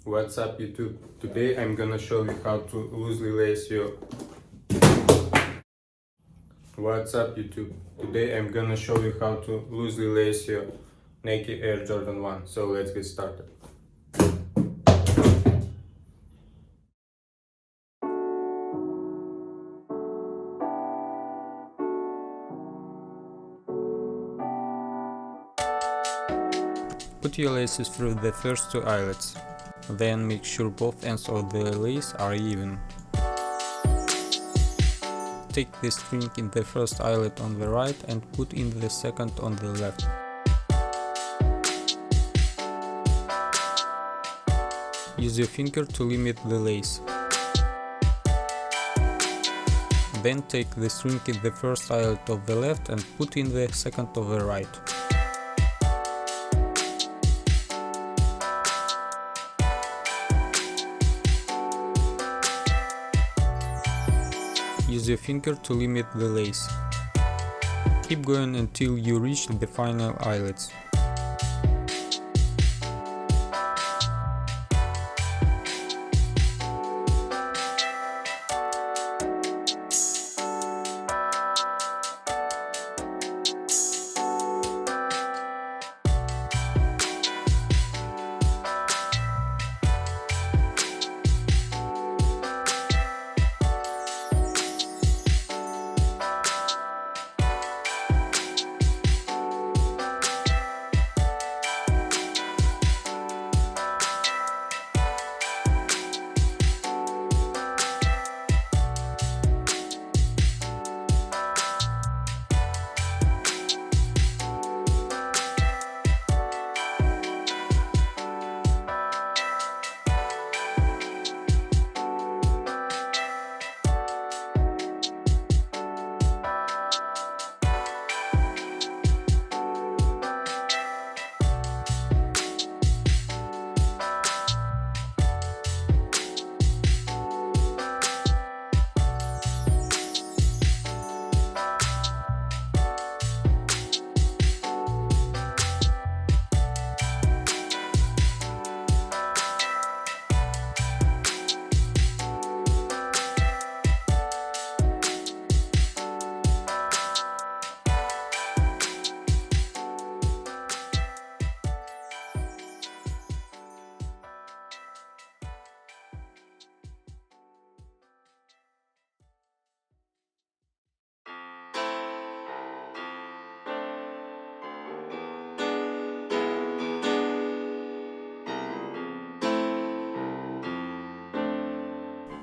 What's up YouTube? Today I'm gonna show you how to loosely lace your What's up YouTube? Today I'm gonna show you how to loosely lace your Nike Air Jordan 1. So let's get started. Put your laces through the first two eyelets. Then make sure both ends of the lace are even. Take the string in the first eyelet on the right and put in the second on the left. Use your finger to limit the lace. Then take the string in the first eyelet of the left and put in the second of the right. Use your finger to limit the lace. Keep going until you reach the final eyelets.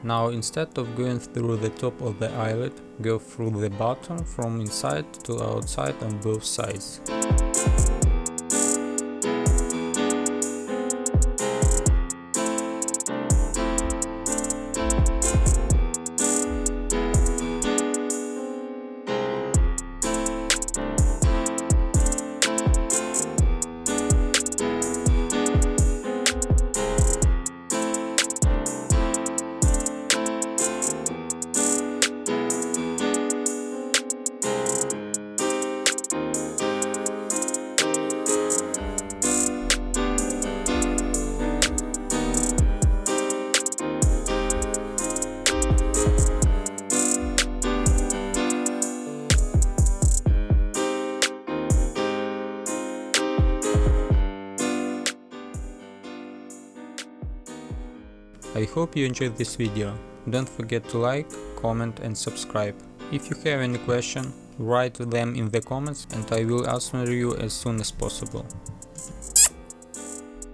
Now instead of going through the top of the eyelet, go through the bottom from inside to outside on both sides. I hope you enjoyed this video. Don't forget to like, comment and subscribe. If you have any question, write them in the comments and I will answer you as soon as possible.